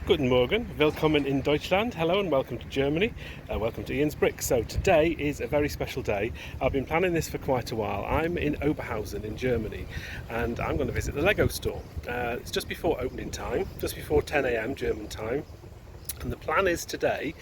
Guten Morgen, willkommen in Deutschland, hello and welcome to Germany, welcome to Ian's Bricks. So today is a very special day. I've been planning this for quite a while. I'm in Oberhausen in Germany and I'm going to visit the Lego store. It's just before opening time, just before 10 a.m. German time. And the plan is today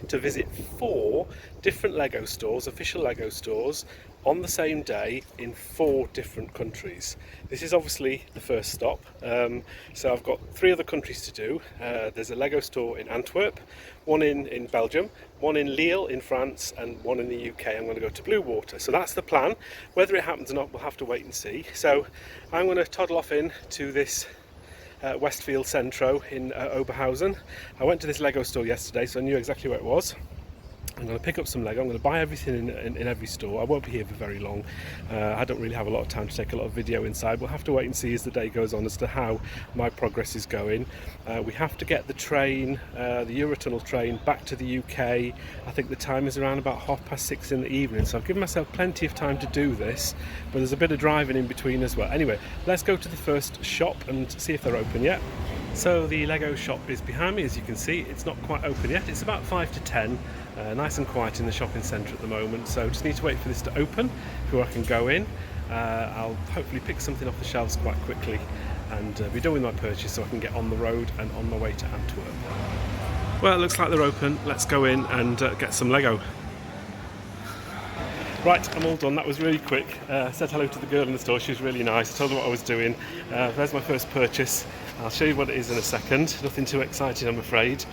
to visit 4 different Lego stores, official Lego stores, on the same day in 4 different countries. This is obviously the first stop, so I've got 3 other countries to do. There's a Lego store in Antwerp, one in Belgium, one in Lille in France, and one in the UK. I'm going to go to Blue Water. So that's the plan. Whether it happens or not, we'll have to wait and see. So I'm going to toddle off in to this Westfield Centro in Oberhausen. I went to this Lego store yesterday, so I knew exactly where it was. I'm going to pick up some Lego. I'm going to buy everything in every store. I won't be here for very long. I don't really have a lot of time to take a lot of video inside. We'll have to wait and see as the day goes on as to how my progress is going. We have to get the train, the Eurotunnel train, back to the UK. I think the time is around about 6:30 in the evening, so I've given myself plenty of time to do this, but there's a bit of driving in between as well. Anyway, let's go to the first shop and see if they're open yet. So the Lego shop is behind me, as you can see. It's not quite open yet. It's about 5 to 10, nice and quiet in the shopping centre at the moment. So just need to wait for this to open before I can go in. I'll hopefully pick something off the shelves quite quickly and be done with my purchase so I can get on the road and on my way to Antwerp. Well, it looks like they're open. Let's go in and get some Lego. Right, I'm all done. That was really quick. Said hello to the girl in the store. She was really nice. I told her what I was doing. There's my first purchase. I'll show you what it is in a second. Nothing too exciting, I'm afraid.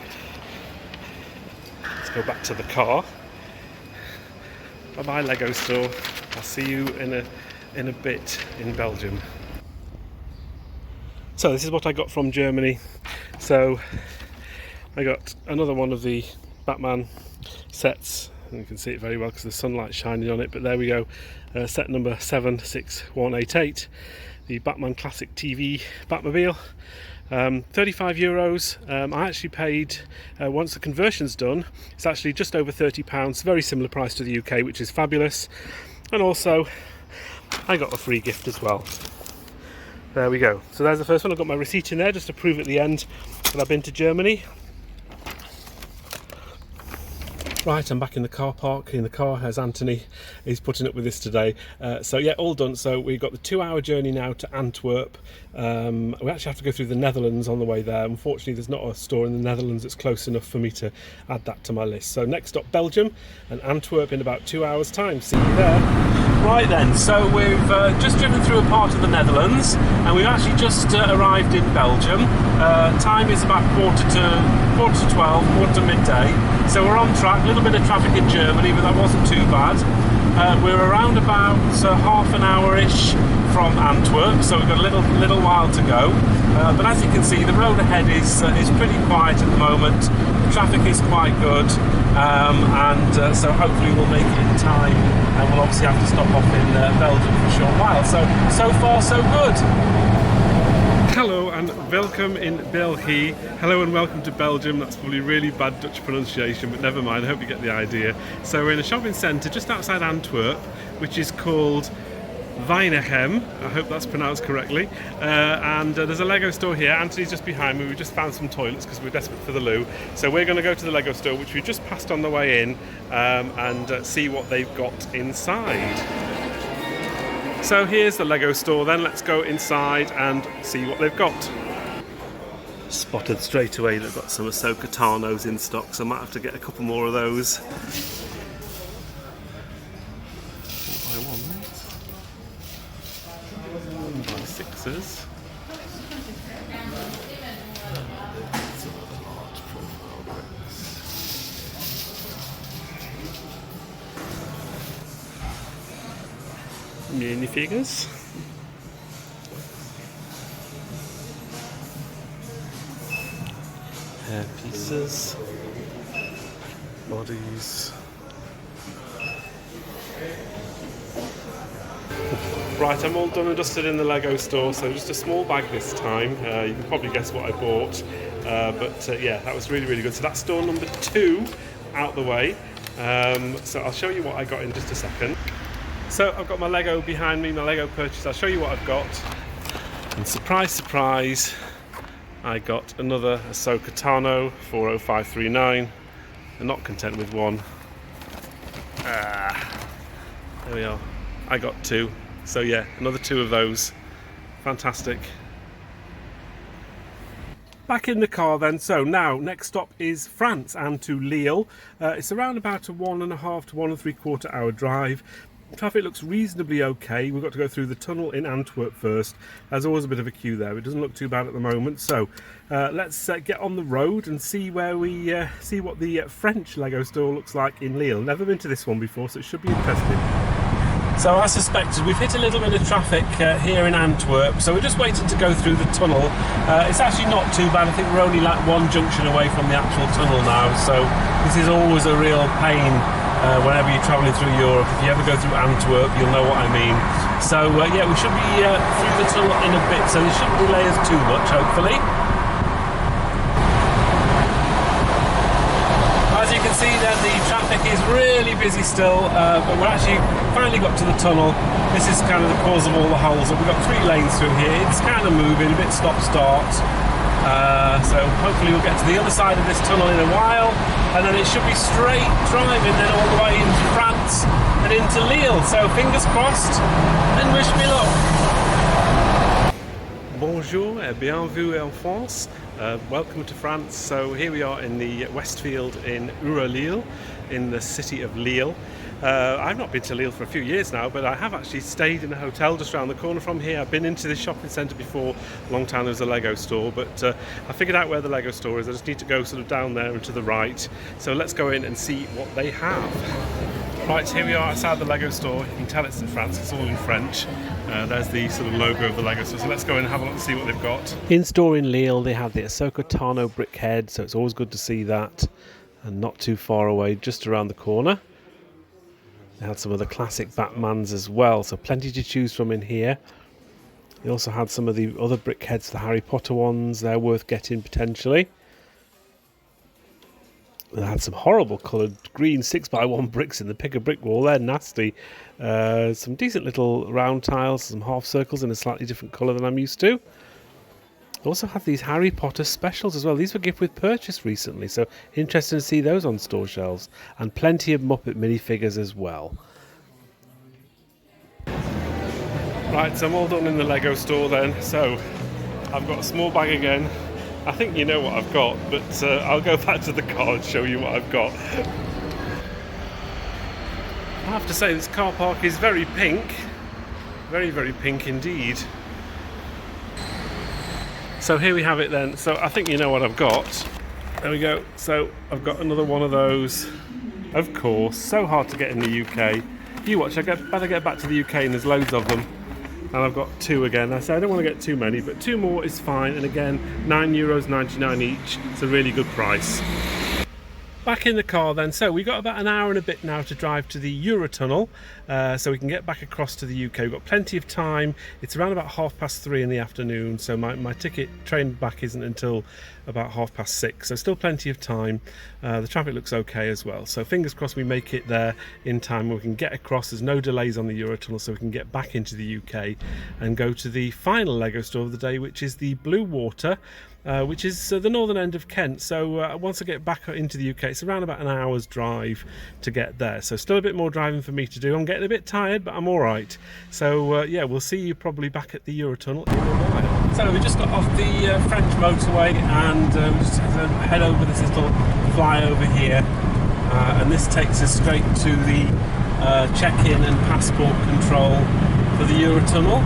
Let's go back to the car. Bye bye, Lego store. I'll see you in a bit in Belgium. So this is what I got from Germany. So I got another one of the Batman sets. And you can see it very well because the sunlight's shining on it, but there we go. Set number 76188, the Batman Classic TV Batmobile. €35. I actually paid, once the conversion's done, it's actually just over £30, very similar price to the UK, which is fabulous. And also I got a free gift as well. There we go. So there's the first one. I've got my receipt in there just to prove at the end that I've been to Germany. Right, I'm back in the car park, in the car as Anthony is putting up with this today. So yeah, all done. So we've got the 2-hour journey now to Antwerp. We actually have to go through the Netherlands on the way there. Unfortunately, there's not a store in the Netherlands that's close enough for me to add that to my list. So next stop, Belgium, and Antwerp in about 2 hours' time. See you there. Right then, so we've just driven through a part of the Netherlands and we've actually just arrived in Belgium. Time is about quarter to 12, quarter to midday. So we're on track, a little bit of traffic in Germany, but that wasn't too bad. We're around about half an hour-ish from Antwerp, so we've got a little while to go. But as you can see, the road ahead is pretty quiet at the moment. The traffic is quite good, and so hopefully we'll make it in time. And we'll obviously have to stop off in Belgium for a short while. So far, so good. Hello and welcome in Belgium. Hello and welcome to Belgium. That's probably really bad Dutch pronunciation, but never mind, I hope you get the idea. So we're in a shopping centre just outside Antwerp, which is called Weinigem. I hope that's pronounced correctly. And there's a Lego store here. Anthony's just behind me. We just found some toilets because we're desperate for the loo. So we're going to go to the Lego store, which we just passed on the way in, and see what they've got inside. So here's the Lego store then. Let's go inside and see what they've got. Spotted straight away they've got some Ahsoka Tano's in stock, so I might have to get a couple more of those. By 6s. Minifigures. Hair pieces. Bodies. Right, I'm all done and dusted in the Lego store, so just a small bag this time. You can probably guess what I bought, but yeah, that was really good. So that's store number 2 out the way. So I'll show you what I got in just a second. So I've got my Lego behind me, my Lego purchase. I'll show you what I've got. And surprise, surprise, I got another Ahsoka Tano 40539. I'm not content with one. There we are. I got two. So yeah, another two of those. Fantastic. Back in the car then. So now next stop is France and to Lille. It's around about a 1.5 to 1 3/4 hour drive. Traffic looks reasonably okay. We've got to go through the tunnel in Antwerp first. There's always a bit of a queue there. It doesn't look too bad at the moment. So let's get on the road and see where we see what the French Lego store looks like in Lille. Never been to this one before, so it should be interesting. So as suspected, we've hit a little bit of traffic here in Antwerp, so we're just waiting to go through the tunnel. It's actually not too bad. I think we're only like one junction away from the actual tunnel now, so this is always a real pain whenever you're travelling through Europe. If you ever go through Antwerp, you'll know what I mean. So yeah, we should be through the tunnel in a bit, so this shouldn't delay us too much, hopefully. As you can see then, the traffic is really busy still, but we're actually finally got to the tunnel. This is kind of the cause of all the holes. We've got 3 lanes through here. It's kind of moving, a bit stop-start. So hopefully we'll get to the other side of this tunnel in a while, and then it should be straight driving then all the way into France and into Lille. So fingers crossed, and wish me luck. Bonjour et bienvenue en France. Welcome to France. So here we are in the Westfield in Eurotunnel in the city of Lille. I've not been to Lille for a few years now, but I have actually stayed in a hotel just around the corner from here. I've been into this shopping centre before. A long time there was a Lego store, but I figured out where the Lego store is. I just need to go sort of down there and to the right. So let's go in and see what they have. Right, here we are outside the Lego store. You can tell it's in France, it's all in French. There's the sort of logo of the Lego store, so let's go in and have a look and see what they've got. In store in Lille, they have the Ahsoka Tano brick head, so it's always good to see that. And not too far away, just around the corner. They had some of the classic Batmans as well, so plenty to choose from in here. They also had some of the other brick heads, the Harry Potter ones. They're worth getting potentially. They had some horrible coloured green 6x1 bricks in the pick a brick wall. They're nasty. Some decent little round tiles, some half circles in a slightly different colour than I'm used to. They also have these Harry Potter specials as well. These were gift with purchase recently, so interesting to see those on store shelves. And plenty of Muppet minifigures as well. Right, so I'm all done in the Lego store then. So I've got a small bag again. I think you know what I've got, but I'll go back to the car and show you what I've got. I have to say this car park is very pink. Very, very pink indeed. So here we have it then. So I think you know what I've got. There we go. So I've got another one of those. Of course, so hard to get in the UK. You watch, I better get back to the UK and there's loads of them. And I've got 2 again. I say I don't want to get too many, but 2 more is fine. And again, €9.99 each. It's a really good price. Back in the car then. So we've got about an hour and a bit now to drive to the Eurotunnel, so we can get back across to the UK. We've got plenty of time. It's around about 3:30 in the afternoon, so my ticket train back isn't until about 6:30, so still plenty of time. The traffic looks okay as well, so fingers crossed we make it there in time where we can get across. There's no delays on the Eurotunnel, so we can get back into the UK and go to the final Lego store of the day, which is the Blue Water, which is the northern end of Kent. So once I get back into the UK, it's around about an hour's drive to get there. So still a bit more driving for me to do. I'm getting a bit tired, but I'm all right. So yeah, we'll see you probably back at the Eurotunnel in a while. So we just got off the French motorway and we just have to head over this little flyover here. And this takes us straight to the check-in and passport control for the Eurotunnel.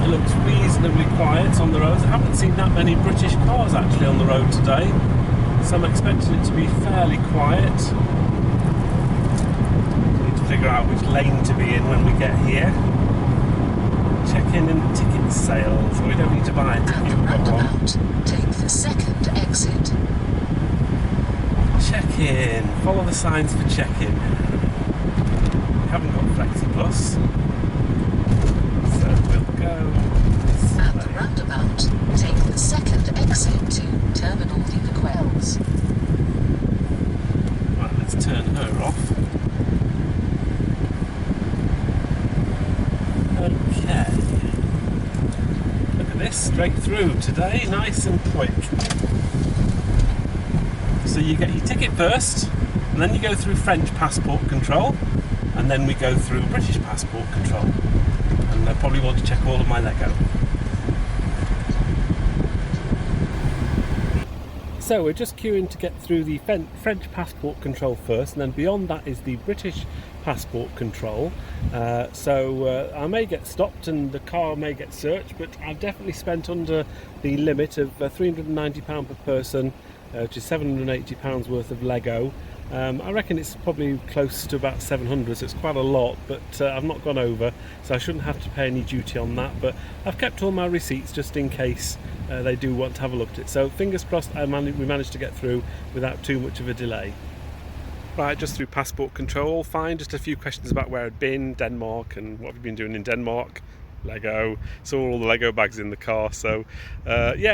It looks reasonably quiet on the roads. I haven't seen that many British cars actually on the road today, so I'm expecting it to be fairly quiet. Need to figure out which lane to be in when we get here. Check-in and ticket sales. We don't need to buy a ticket. We've got one. Take the second exit. Check-in. Follow the signs for check-in. We haven't got FlexiPlus. At the roundabout, take the second exit to Terminal Lever Quells. Right, let's turn her off. Okay. Look at this, straight way through today, nice and quick. So you get your ticket first, and then you go through French passport control, and then we go through British passport control. And I probably want to check all of my Lego. So we're just queuing to get through the French passport control first, and then beyond that is the British passport control. I may get stopped and the car may get searched, but I've definitely spent under the limit of £390 per person, which is £780 worth of Lego. I reckon it's probably close to about 700, so it's quite a lot, but I've not gone over, so I shouldn't have to pay any duty on that, but I've kept all my receipts just in case they do want to have a look at it. So fingers crossed we managed to get through without too much of a delay. Right, just through passport control, all fine. Just a few questions about where I'd been, Denmark, and what have you been doing in Denmark. Lego, saw all the Lego bags in the car, so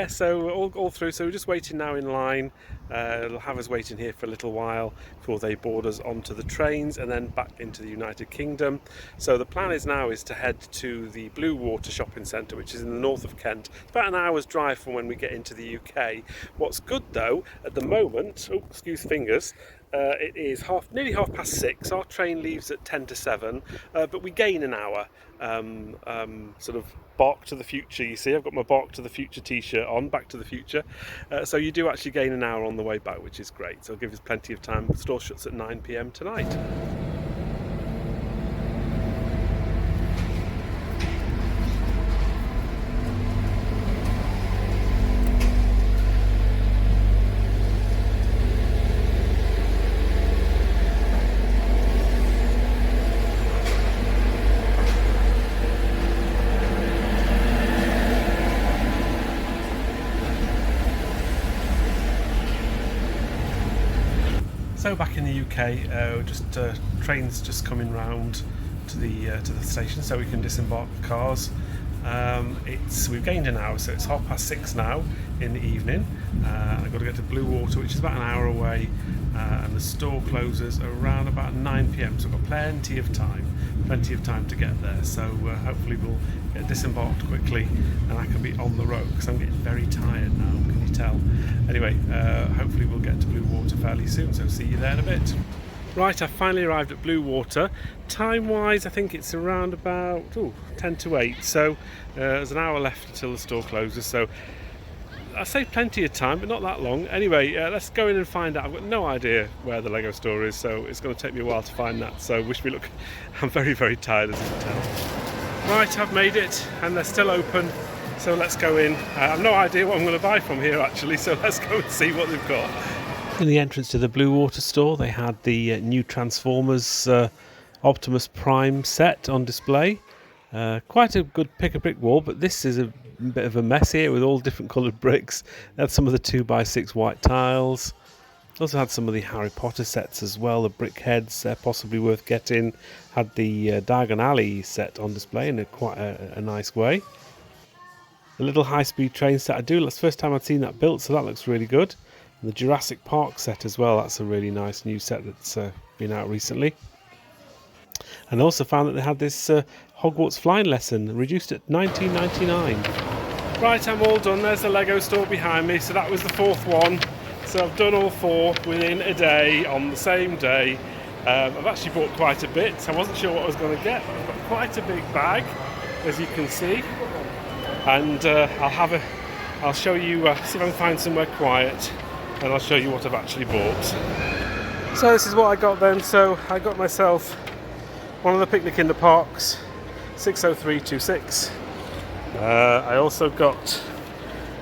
so all through. So we're just waiting now in line. They'll have us waiting here for a little while before they board us onto the trains and then back into the United Kingdom. So the plan is to head to the Blue Water shopping centre, which is in the north of Kent. It's about an hour's drive from when we get into the UK. What's good though, at the moment, excuse fingers, it is nearly 6:30. Our train leaves at 7:10, but we gain an hour. Sort of Bark to the Future, you see, I've got my Bark to the Future t-shirt on, Back to the Future. So you do actually gain an hour on the way back, which is great. So it'll give us plenty of time. The store shuts at 9 p.m. tonight. So back in the UK, trains just coming round to the station, so we can disembark the cars. We've gained an hour, so it's 6:30 now in the evening. I've got to get to Blue Water, which is about an hour away, and the store closes around about 9 p.m. So I've got plenty of time to get there. So hopefully we'll get disembarked quickly, and I can be on the road because I'm getting very tired now. Can you tell? Anyway, hopefully we'll get to Blue Water fairly soon. So see you there in a bit. Right, I've finally arrived at Blue Water. Time-wise, I think it's around about 10 to 8. So there's an hour left until the store closes. So I say plenty of time, but not that long. Anyway, let's go in and find out. I've got no idea where the Lego store is, so it's going to take me a while to find that. So wish me luck. I'm very, very tired, as you can tell. Right, I've made it, and they're still open. So let's go in. I have no idea what I'm going to buy from here, actually. So let's go and see what they've got. In the entrance to the Blue Water store, they had the new Transformers Optimus Prime set on display. Quite a good pick-a-brick wall, but this is a bit of a mess here with all different coloured bricks. They had some of the 2x6 white tiles. Also had some of the Harry Potter sets as well, the brick heads, they're possibly worth getting. Had the Diagon Alley set on display in quite a nice way. The little high-speed train set, that's the first time I'd seen that built, so that looks really good. And the Jurassic Park set as well, that's a really nice new set that's been out recently. And I also found that they had this Hogwarts flying lesson, reduced at $19.99. Right, I'm all done. There's the Lego store behind me, so that was the fourth one. So I've done all four within a day, on the same day. I've actually bought quite a bit, so I wasn't sure what I was going to get, but I've got quite a big bag, as you can see. And I'll show you, see if I can find somewhere quiet, and I'll show you what I've actually bought. So this is what I got then. So I got myself one of the Picnic in the Parks 60326. I also got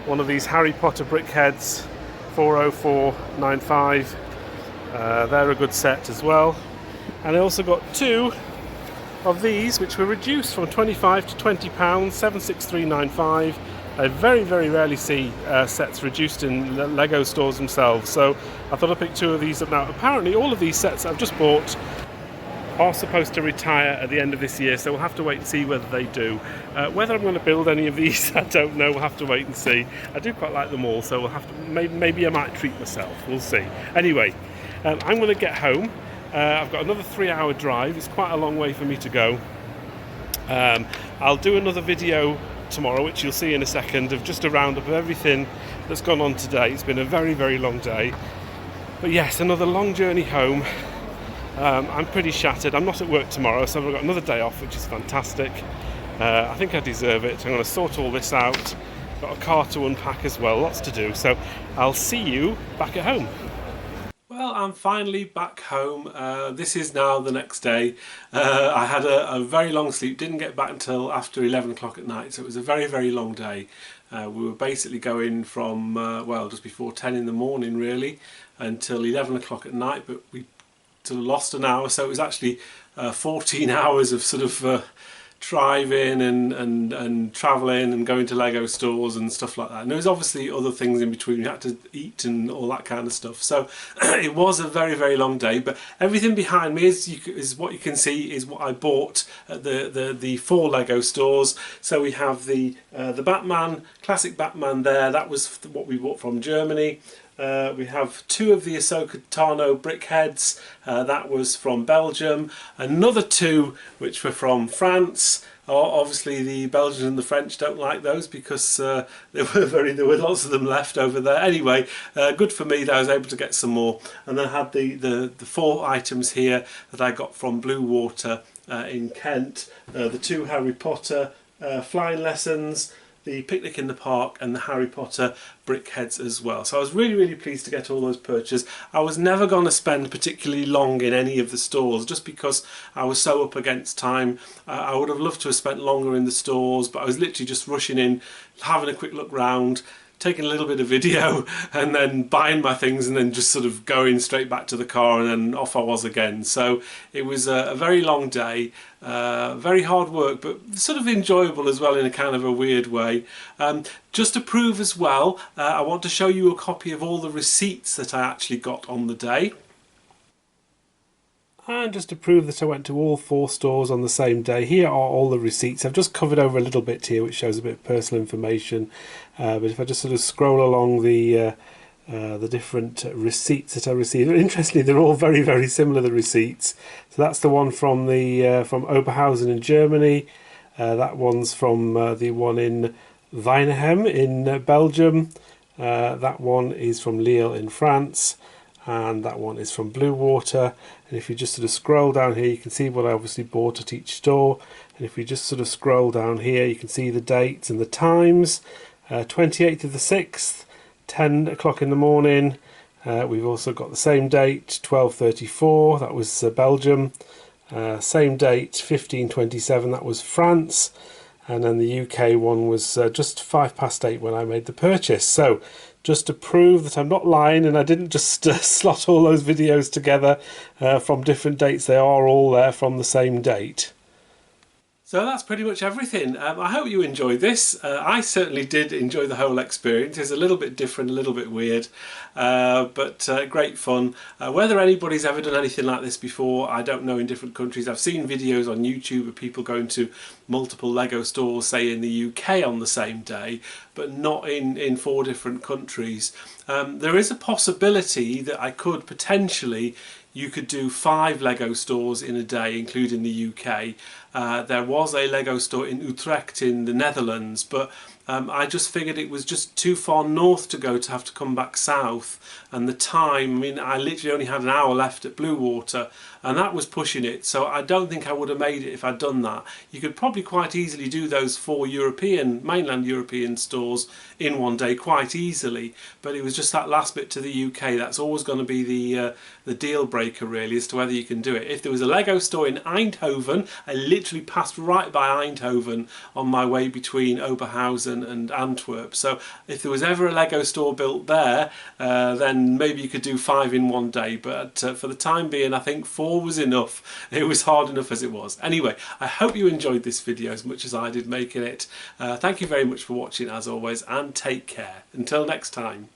one of these Harry Potter brick heads 40495. They're a good set as well. And I also got two of these, which were reduced from £25 to £20, 76395. I very, very rarely see sets reduced in Lego stores themselves, so I thought I'd pick two of these up now. Apparently all of these sets I've just bought are supposed to retire at the end of this year, so we'll have to wait and see whether they do. Whether I'm going to build any of these, I don't know. We'll have to wait and see. I do quite like them all, so we'll have to. Maybe I might treat myself. We'll see. Anyway, I'm going to get home. I've got another 3-hour drive. It's quite a long way for me to go. I'll do another video tomorrow, which you'll see in a second, of just a roundup of everything that's gone on today. It's been a very, very long day. But yes, another long journey home. I'm pretty shattered. I'm not at work tomorrow, so I've got another day off, which is fantastic. I think I deserve it. I'm going to sort all this out. Got a car to unpack as well, lots to do. So I'll see you back at home. Well, I'm finally back home. This is now the next day. I had a very long sleep, didn't get back until after 11 o'clock at night, so it was a very, very long day. We were basically going from, well, just before 10 in the morning really, until 11 o'clock at night, but we sort of lost an hour, so it was actually 14 hours of sort of driving and travelling and going to Lego stores and stuff like that. And there was obviously other things in between. We had to eat and all that kind of stuff. So it was a very, very long day. But everything behind me is what you can see is what I bought at the 4 Lego stores. So we have the Batman, classic Batman there. That was what we bought from Germany. We have 2 of the Ahsoka Tano brick heads, that was from Belgium, another 2 which were from France. Obviously the Belgians and the French don't like those because there were lots of them left over there. Anyway, good for me that I was able to get some more. And then I had the 4 items here that I got from Blue Water in Kent, the 2 Harry Potter flying lessons, the Picnic in the Park and the Harry Potter brick heads as well. So I was really, really pleased to get all those purchases. I was never going to spend particularly long in any of the stores just because I was so up against time. I would have loved to have spent longer in the stores, but I was literally just rushing in, having a quick look round, taking a little bit of video and then buying my things and then just sort of going straight back to the car, and then off I was again. So it was a very long day, very hard work, but sort of enjoyable as well in a kind of a weird way. Just to prove as well, I want to show you a copy of all the receipts that I actually got on the day. And just to prove that I went to all 4 stores on the same day, here are all the receipts. I've just covered over a little bit here which shows a bit of personal information, but if I just sort of scroll along the different receipts that I received, interestingly they're all very, very similar, the receipts. So that's the one from from Oberhausen in Germany, that one's from the one in Weinheim in Belgium, that one is from Lille in France, and that one is from Blue Water. And if you just sort of scroll down here, you can see what I obviously bought at each store. And if we just sort of scroll down here, you can see the dates and the times. 28th of the 6th, 10 o'clock in the morning. We've also got the same date, 12:34, that was Belgium. Same date, 15:27, that was France. And then the UK one was just 8:05 when I made the purchase. So just to prove that I'm not lying and I didn't just slot all those videos together from different dates, they are all there from the same date. So that's pretty much everything. I hope you enjoyed this. I certainly did enjoy the whole experience. It's a little bit different, a little bit weird, but great fun. Whether anybody's ever done anything like this before, I don't know, in different countries. I've seen videos on YouTube of people going to multiple Lego stores, say in the UK on the same day, but not in 4 different countries. There is a possibility that I could potentially, you could do 5 Lego stores in a day, including the UK. There was a Lego store in Utrecht in the Netherlands, but I just figured it was just too far north to go to have to come back south, and the time, I mean, I literally only had an hour left at Blue Water, and that was pushing it, so I don't think I would have made it if I'd done that. You could probably quite easily do those 4 mainland European stores in one day quite easily, but it was just that last bit to the UK that's always going to be the deal breaker really, as to whether you can do it. If there was a Lego store in Eindhoven, I literally passed right by Eindhoven on my way between Oberhausen and Antwerp, so if there was ever a Lego store built there, then maybe you could do 5 in one day, but for the time being I think 4 was enough. It was hard enough as it was. Anyway, I hope you enjoyed this video as much as I did making it. Thank you very much for watching as always, and take care. Until next time.